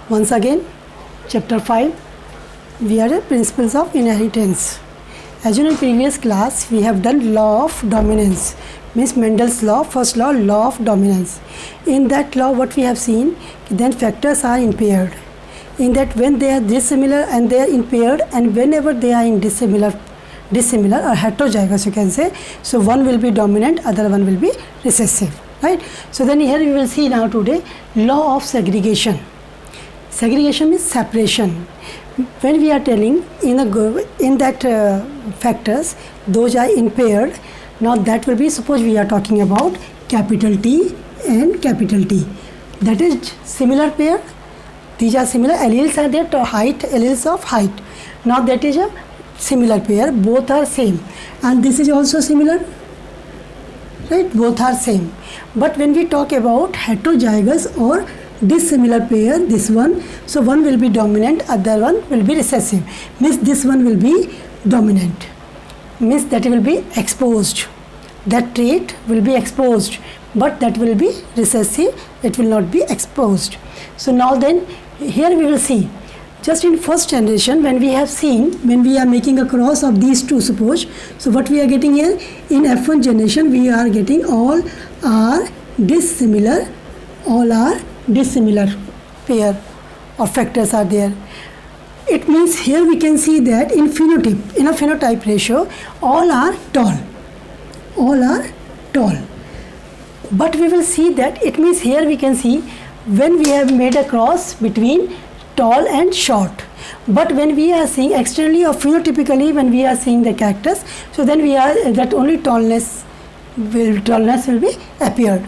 Once again, chapter 5, we are at principles of inheritance. As you know, in previous class, we have done law of dominance, means Mendel's law, first law of dominance. In that law, what we have seen, then factors are impaired. In that, when they are dissimilar and they are impaired, and whenever they are in dissimilar or heterozygous, you can say, so one will be dominant, other one will be recessive, right? So then here we will see now today law of segregation. Segregation means separation. When we are telling in that factors, those are impaired. Now that will be, suppose we are talking about capital T and capital T. That is similar pair. These are similar alleles are there to height, alleles of height. Now that is a similar pair, both are same. And this is also similar, right? Both are same. But when we talk about heterozygous or dissimilar pair, this one, so one will be dominant, other one will be recessive. Means this one will be dominant. Means that will be exposed. That trait will be exposed, but that will be recessive, it will not be exposed. So now then, here we will see, just in first generation, when we have seen, when we are making a cross of these two, suppose, so what we are getting here, in F1 generation, we are getting all are dissimilar pair or factors are there. It means here we can see that in phenotype, in a phenotype ratio, all are tall. But we will see that it means here we can see when we have made a cross between tall and short. But when we are seeing externally or phenotypically, when we are seeing the characters, so then we are that only tallness will be appeared.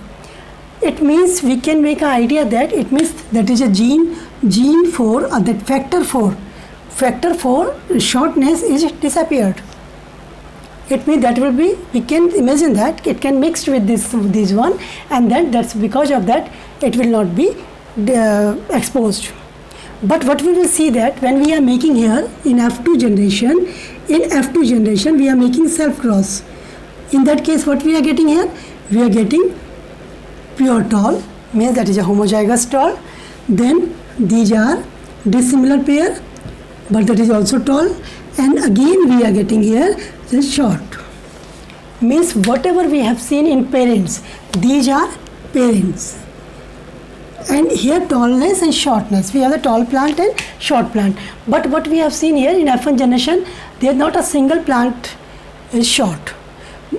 It means we can make an idea that it means that is a gene 4 or that factor 4 shortness is disappeared. It means that will be, we can imagine that it can mix with this one, and then that's because of that it will not be exposed. But what we will see that when we are making here in F2 generation we are making self cross. In that case, what we are getting here, we are getting pure tall, means that is a homozygous tall. Then these are dissimilar pair, but that is also tall. And again we are getting here the short. Means whatever we have seen in parents, these are parents. And here tallness and shortness, we have the tall plant and short plant. But what we have seen here in F1 generation, there is not a single plant is short.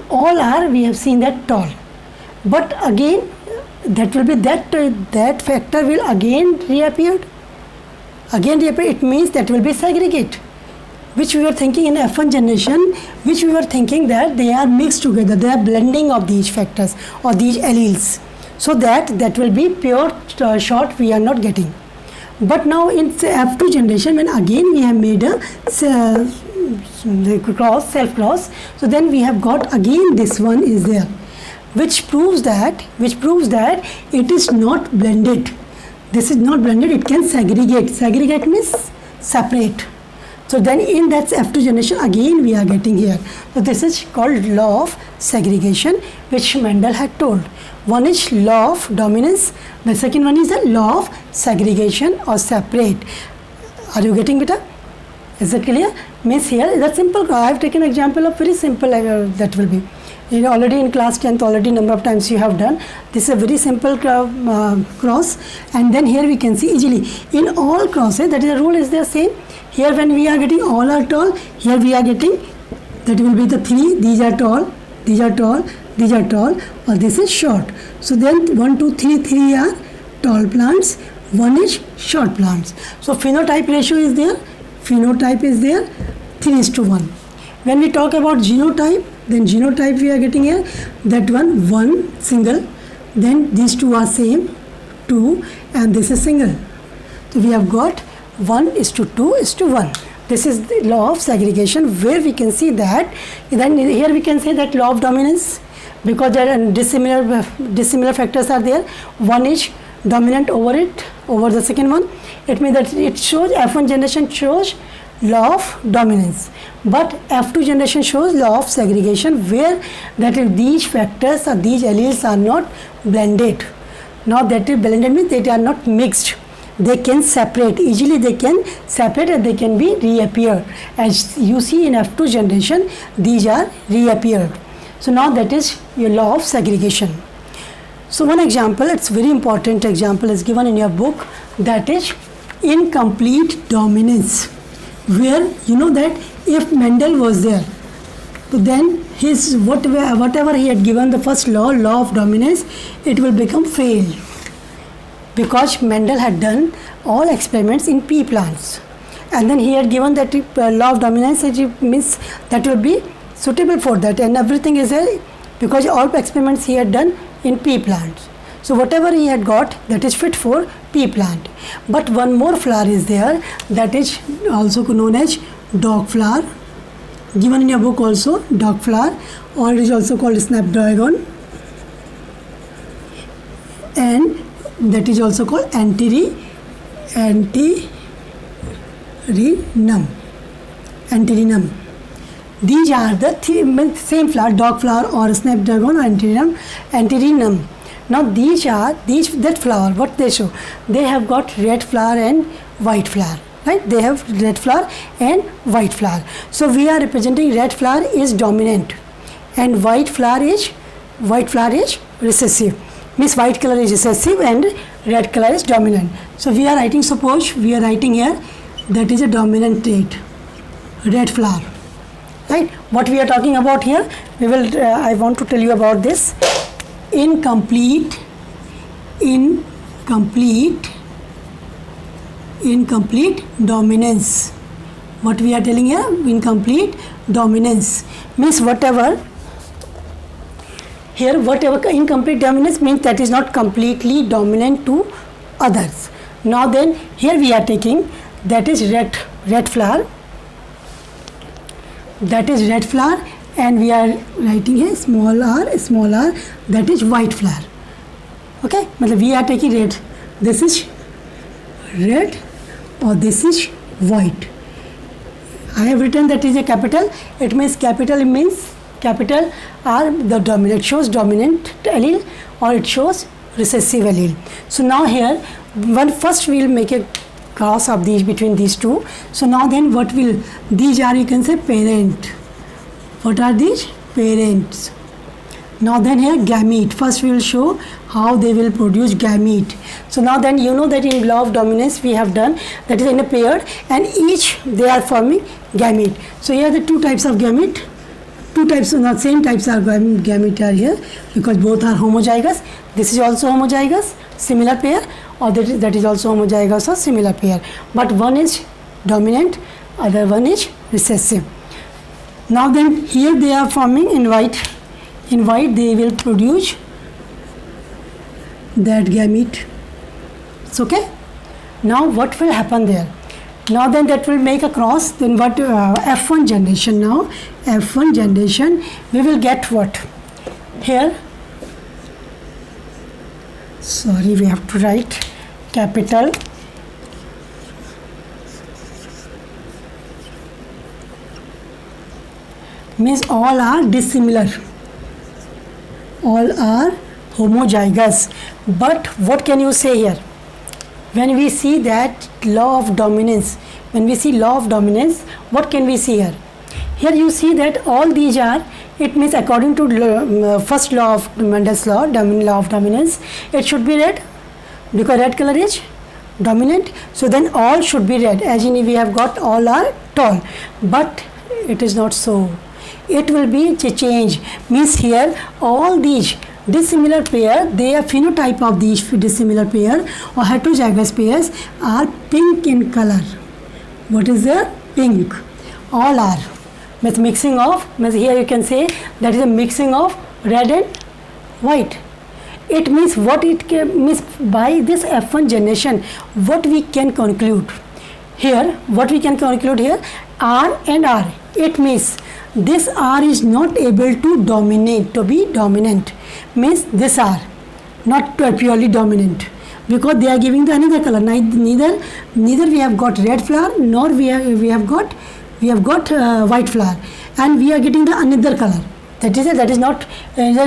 All are, we have seen that tall. But again, that will be that factor will again reappear. It means that will be segregate, which we were thinking in F1 generation, which we were thinking that they are mixed together, they are blending of these factors or these alleles. So that will be pure short we are not getting. But now in F2 generation, when again we have made a self cross, so then we have got again this one is there, which proves that it is not blended. This is not blended, it can segregate. Segregate means separate. So then in that F2 generation again we are getting here. So this is called law of segregation, which Mendel had told. One is law of dominance, the second one is the law of segregation or separate. Are you getting better? Is it clear? Means here is a simple, I have taken example of very simple that will be. You know, already in class 10th, already number of times you have done. This is a very simple cross, and then here we can see easily in all crosses, that is the rule is the same. Here when we are getting all are tall, here we are getting, that will be the 3, these are tall, these are tall, these are tall, or this is short. So then 1, 2, 3 are tall plants, 1 is short plants. So phenotype ratio is there, 3:1. When we talk about genotype, then genotype we are getting here, that one single, then these two are same, 2, and this is single. So we have got 1:2:1. This is the law of segregation, where we can see that, then here we can say that law of dominance, because there are dissimilar factors are there. One is dominant over the second one. It means that it shows F1 generation shows law of dominance, but F2 generation shows law of segregation, where that is these factors or these alleles are not blended. Now that is blended means they are not mixed. they can separate easily, they can separate and they can be reappear. As you see in F2 generation, these are reappeared. So now that is your law of segregation. So one example, it's very important example is given in your book, that is incomplete dominance, where you know that if Mendel was there, then his whatever he had given the first law of dominance, it will become fail, because Mendel had done all experiments in pea plants, and then he had given that law of dominance, it means that will be suitable for that, and everything is there because all experiments he had done in pea plants. So whatever he had got, that is fit for pea plant. But one more flower is there, that is also known as dog flower, given in your book also, dog flower, or it is also called snapdragon, and that is also called antirrhinum. These are the same flower, dog flower or snapdragon or antirrhinum. Now that flower, what they show, they have got red flower and white flower, right? They have red flower and white flower. So we are representing red flower is dominant and white flower is recessive. Means white color is recessive and red color is dominant. So we are writing, suppose we are writing here, that is a dominant trait, red flower. Right? What we are talking about here, we will. I want to tell you about this incomplete dominance. What we are telling here, incomplete dominance means whatever incomplete dominance means that is not completely dominant to others. Now then, here we are taking that is red flower. That is red flower, and we are writing here small r, that is white flower. Okay, we are taking red. This is red or this is white. I have written that is a capital. It means capital R, the dominant shows dominant allele or it shows recessive allele. So now here, first we will make a cross of these between these two. So now then these are, you can say, parent. What are these? Parents. Now then here gamete. First we will show how they will produce gamete. So now then you know that in law of dominance we have done that is in a pair and each they are forming gamete. So here the two types of gamete. Not same types of gamete are here because both are homozygous. This is also homozygous, similar pair, or that is also homozygous or similar pair. But one is dominant, other one is recessive. Now then here they are forming in white. In white they will produce that gamete. It's okay. Now what will happen there? Now then that will make a cross. Then what F1 generation now? F1 generation we will get what? Here, sorry, we have to write capital means all are dissimilar, all are homozygous. But what can you say here? When we see that law of dominance, what can we see here? Here you see that all these are, it means according to first law of Mendel's law of dominance, it should be red because red color is dominant. So then all should be red, as in we have got all are tall, but it is not so. It will be change, means here all these dissimilar pair, their phenotype of these dissimilar pair or heterozygous pairs are pink in color. What is there? Pink. All are. Means mixing of, means here you can say that is a mixing of red and white. It means what it means by this F1 generation, what we can conclude here, R and R. It means this R is not able to be dominant. Means this R not purely dominant because they are giving the another color. Neither we have got red flower nor we have got white flower, and we are getting the another color. That is not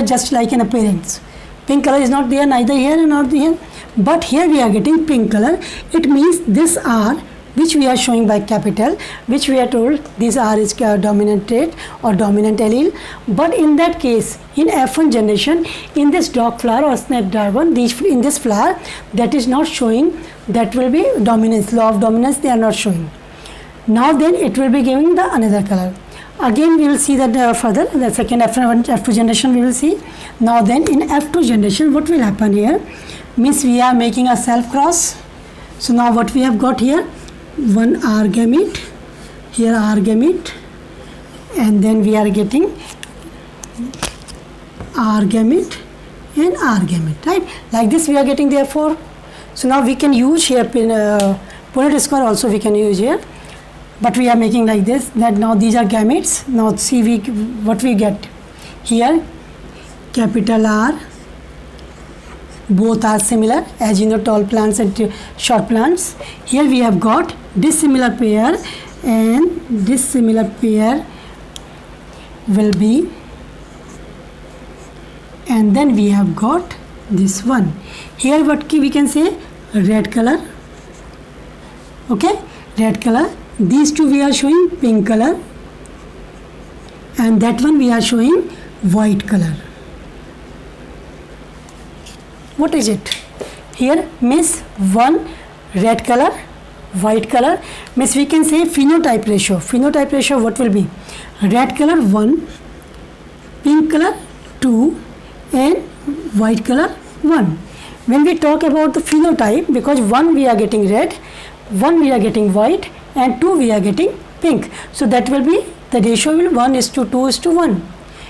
just like an appearance. Pink color is not there neither here nor here. but here we are getting pink color. It means this R, which we are showing by capital, which we are told this R is dominant trait or dominant allele. But in that case, in F1 generation, in this dog flower or snapdragon, in this flower, that is not showing, that will be dominance, law of dominance, they are not showing. Now then it will be giving the another color. Again we will see that further, the second F2 generation we will see. Now then in F2 generation, what will happen here? Means we are making a self cross. So now what we have got here, one R gamete, here R gamete, and then we are getting R gamete and R gamete, right? Like this we are getting therefore. So now we can use here Punnett square also we can use here, but we are making like this, that now these are gametes. Now see what we get here, capital R, both are similar as you know, tall plants and short plants. Here we have got dissimilar pair, and dissimilar pair will be, and then we have got this one. Here what we can say, red color, okay, red color. These two we are showing pink color, and that one we are showing white color. What is it? Here means one red color, white color, means we can say phenotype ratio. Phenotype ratio what will be? Red color 1, pink color 2, and white color 1. When we talk about the phenotype, because 1 we are getting red, 1 we are getting white, and 2 we are getting pink. So that will be, the ratio will 1:2:1.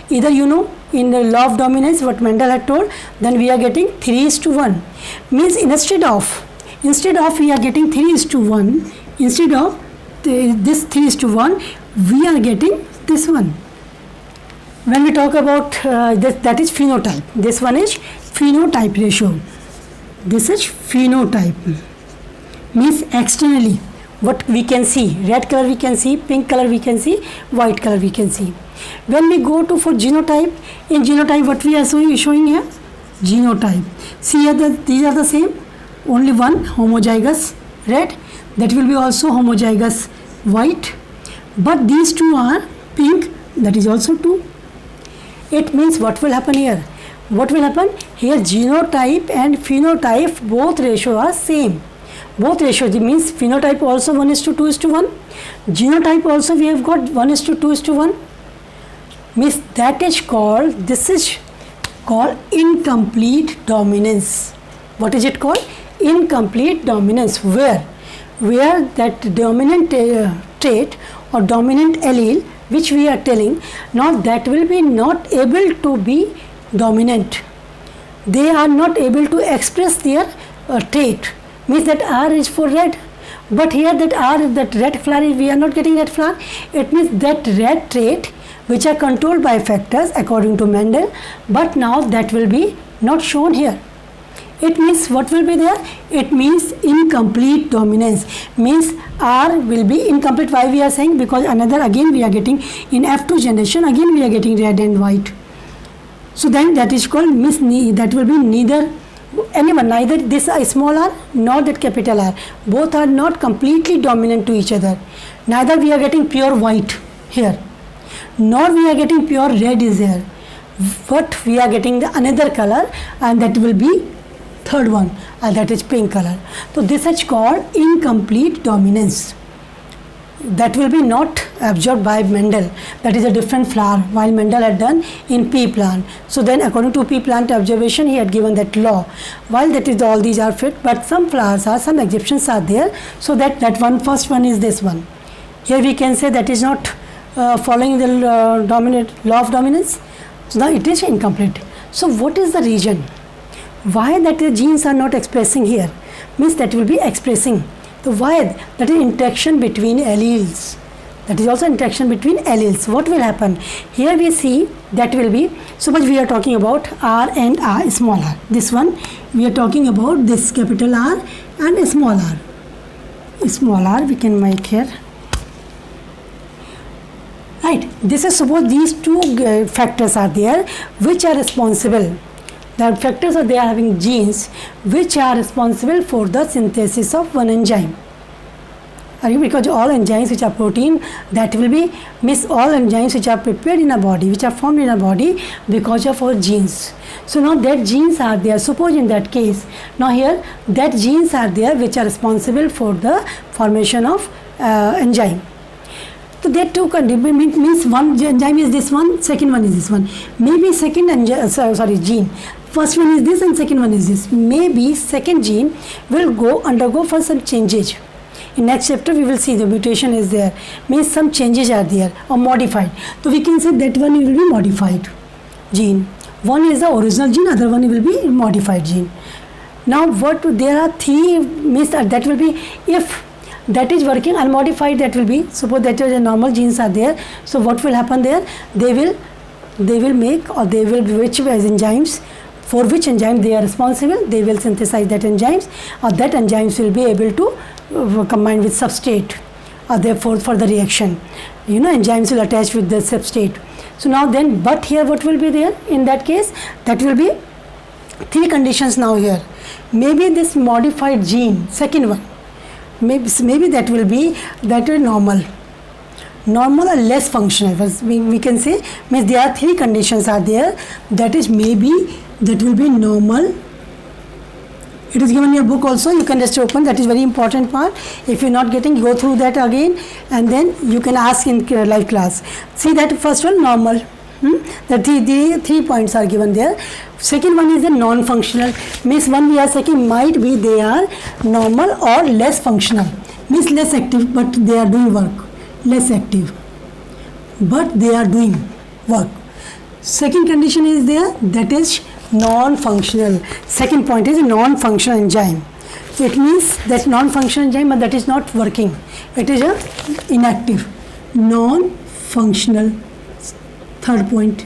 Either you know in the law of dominance what Mendel had told, then we are getting 3:1. Means instead of we are getting 3:1, instead of this 3:1, we are getting this one. When we talk about that is phenotype. This one is phenotype ratio. This is phenotype. Means externally what we can see, red color we can see, pink color we can see, white color we can see. When we go to for genotype, in genotype what we are showing here, genotype. See here these are the same, only one homozygous red, that will be also homozygous white, but these two are pink, that is also 2. It means what will happen here? What will happen? Here genotype and phenotype both ratio are same. Both ratios means phenotype also 1:2:1. Genotype also we have got 1:2:1. Means that is called, this is called incomplete dominance. What is it called? Incomplete dominance. Where that dominant trait or dominant allele which we are telling, now that will be not able to be dominant. They are not able to express their trait. Means that R is for red, but here that red flower, we are not getting red flower. It means that red trait which are controlled by factors according to Mendel, but now that will be not shown here. It means what will be there? It means incomplete dominance. Means R will be incomplete. Why we are saying? Because another again we are getting in F2 generation, again we are getting red and white. So then that is called that will be neither this small r nor that capital R. Both are not completely dominant to each other. Neither we are getting pure white here, nor we are getting pure red is here. But we are getting the another color, and that will be third one, and that is pink color. So this is called incomplete dominance. That will be not absorbed by Mendel. That is a different flower, while Mendel had done in pea plant. So then according to pea plant observation, he had given that law. While that is all these are fit, but some flowers are, some exceptions are there. So that one, first one is this one. Here we can say that is not following the dominant law of dominance. So now it is incomplete. So what is the reason? Why that the genes are not expressing here? Means that will be expressing. So why? That is interaction between alleles. That is also interaction between alleles. What will happen? Here we see that will be, so much we are talking about R and R, small r. This one we are talking about this capital R and small r. Small r we can make here. Right. This is suppose these two factors are there which are responsible. The factors are they are having genes which are responsible for the synthesis of one enzyme. Because all enzymes which are protein, that will be all enzymes which are prepared in a body, which are formed in a body because of our genes. So now that genes are there, suppose in that case, now here that genes are there which are responsible for the formation of enzyme. So that two means one enzyme is this one, second one is this one. Maybe second gene, first one is this and second one is this. Maybe second gene will undergo for some changes. In next chapter we will see the mutation is there, means some changes are there or modified. So we can say that one will be modified gene. One is the original gene, other one will be modified gene. Now there are three, means that will be, if that is working unmodified, that will be, suppose that is a normal genes are there. So what will happen there? They will make, or they will, which as enzymes, for which enzyme they are responsible, they will synthesize that enzymes, or that enzymes will be able to combine with substrate, or therefore for the reaction, enzymes will attach with the substrate. So now then, but here what will be there in that case? That will be three conditions now here. Maybe this modified gene, second one, maybe that will be normal or less functional. We can say, means there are three conditions are there. That is, maybe that will be normal. It is given in your book also, you can just open, that is very important part. If you are not getting, go through that again and then you can ask in live class. See that first one, normal. The three points are given there. Second one is the non-functional, means one we are saying might be they are normal or less functional, means less active but they are doing work. Less active but they are doing work. Second condition is there, that is non-functional. Second point is non-functional enzyme. So it means that non-functional enzyme, but that is not working. It is a inactive, non-functional. Third point.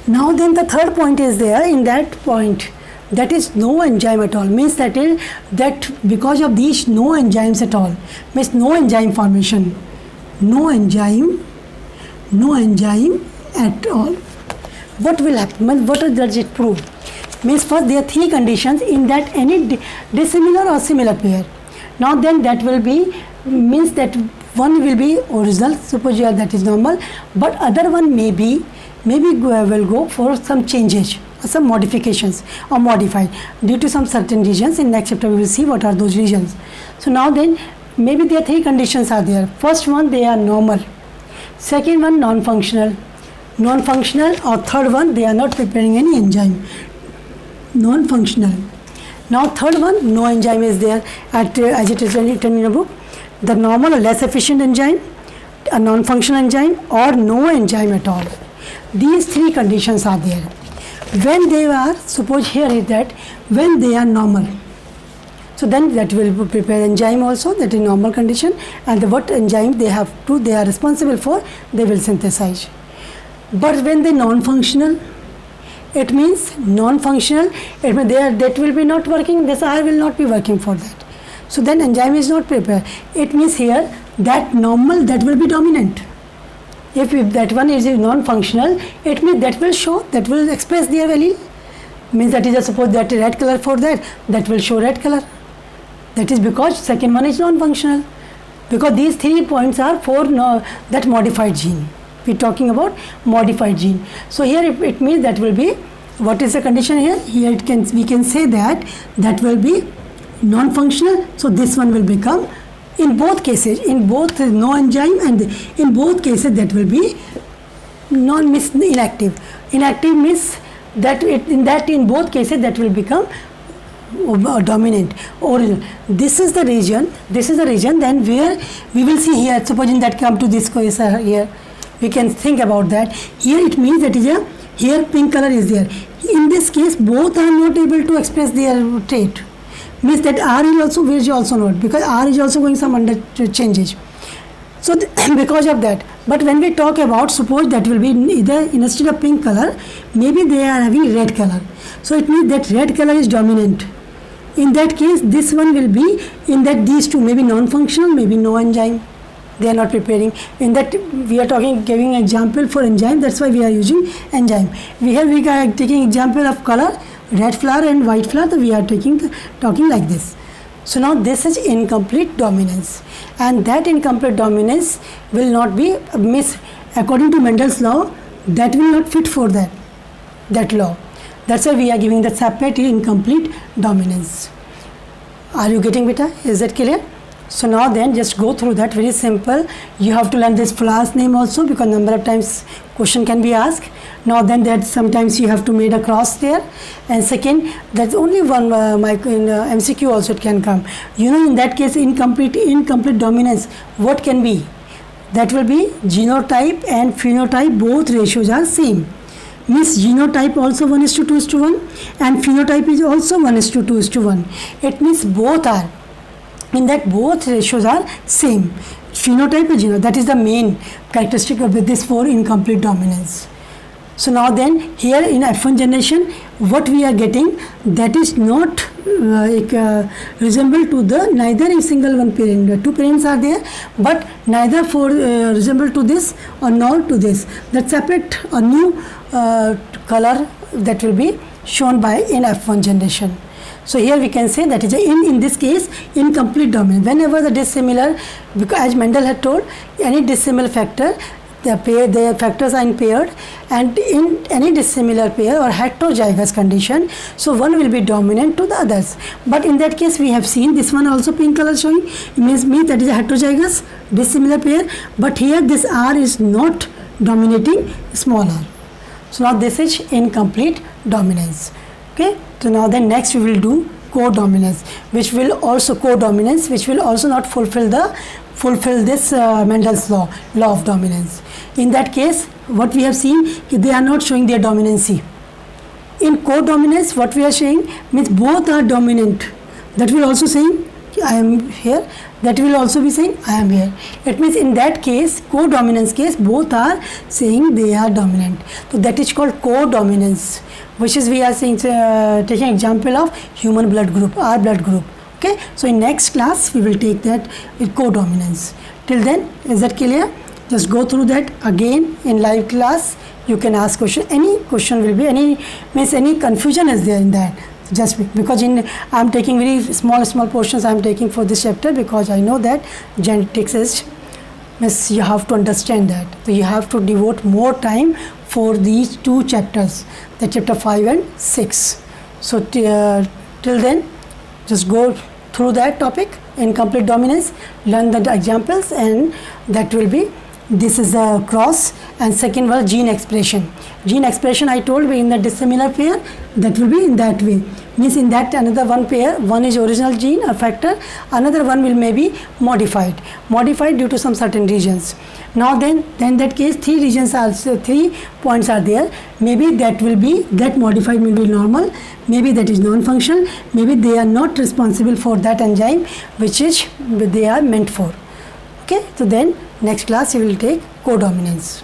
Now then the third point is there. In that point, that is no enzyme at all. Means that is that because of these no enzymes at all, means no enzyme formation, no enzyme at all. What will happen? What does it prove? Means first there are three conditions in that any dissimilar or similar pair. Now then that will be, means that one will be original, suppose here that is normal, but other one maybe will go for some changes, some modifications or modified due to some certain regions. In next chapter we will see what are those regions. So now then maybe there are three conditions are there. First one, they are normal. Second one, non-functional, or third one, they are not preparing any enzyme, non-functional. Now third one, no enzyme is there as it is written in a book. The normal or less efficient enzyme, a non-functional enzyme, or no enzyme at all. These three conditions are there. When they are, suppose here is that when they are normal, so then that will prepare enzyme also, that is normal condition, and what enzyme they are responsible for, they will synthesize. But when they non-functional, it means non-functional, it means that will be not working, this R will not be working for that. So then enzyme is not prepared. It means here that normal, that will be dominant. If that one is non-functional, it means that will show, that will express their value. Means that is a, suppose that red color for that will show red color. That is because second one is non-functional. Because these 3 points are for that modified gene. We are talking about modified gene. So here it means that will be, what is the condition here? Here we can say that will be non-functional. So this one will become, in both cases, in both no enzyme and in both cases that will be inactive. Inactive means that in both cases that will become dominant, original. This is the region then where we will see here, supposing that come to this case here, we can think about that. Here it means that is here pink color is there. In this case both are not able to express their trait. Means that R is also not, because R is also going some under changes. So because of that, but when we talk about, suppose that will be either instead of pink color, maybe they are having red color. So it means that red color is dominant. In that case, this one will be in that these two, maybe non-functional, maybe no enzyme. they are not preparing. In that we are giving example for enzyme, that's why we are using enzyme. We are taking example of color, red flower and white flower, so we are talking like this. So now this is incomplete dominance, and that incomplete dominance will not be according to Mendel's law, that will not fit for that law. That's why we are giving the separate incomplete dominance. Are you getting beta? Is that clear? So now then just go through that, very simple. You have to learn this flower's name also, because number of times question can be asked. Now then that sometimes you have to make a cross there, and second, there's only one MCQ also it can come. You know, in that case incomplete dominance, what can be? That will be genotype and phenotype, both ratios are same. Means genotype also 1:2:1 and phenotype is also 1:2:1. It means both are, in that both ratios are same. Phenotype and genotype, that is the main characteristic of this for incomplete dominance. So now then here in F1 generation, what we are getting, that is not resemble to the neither a single one parent. Two parents are there, but neither for resemble to this or nor to this. That separate a new color that will be shown by in F1 generation. So here we can say that is in this case incomplete dominance. Whenever the dissimilar, because as Mendel had told, any dissimilar factor, their factors are impaired, and in any dissimilar pair or heterozygous condition, so one will be dominant to the others. But in that case we have seen this one also pink color showing, it means that is a heterozygous dissimilar pair, but here this R is not dominating smaller. So now this is incomplete dominance. Okay, so now then next we will do codominance, which will also not fulfill this Mendel's law of dominance. In that case, what we have seen, they are not showing their dominancy. In codominance, what we are saying means both are dominant. That will also saying I am here. That will also be saying I am here. It means in that case, codominance case, both are saying they are dominant. So that is called codominance, which is we are saying taking example of human blood group, our blood group. Okay, so in next class we will take that with codominance. Till then, is that clear? Just go through that again in live class. You can ask question. Any question will be any confusion is there in that. Just because I am taking very small portions I am taking for this chapter, because I know that genetics is means you have to understand that. So you have to devote more time for these two chapters, the chapter 5 and 6. So till then, just go through that topic, incomplete dominance, learn the examples, and that will be, this is the cross, and second was gene expression. Gene expression I told in the dissimilar pair, that will be in that way. Means in that another one pair, one is original gene or factor, another one will maybe modified due to some certain regions. Now then that case 3 regions are, 3 points are there. Maybe that will be, that modified will be normal, maybe that is non-functional, maybe they are not responsible for that enzyme which is they are meant for. Okay, so then next class you will take codominance.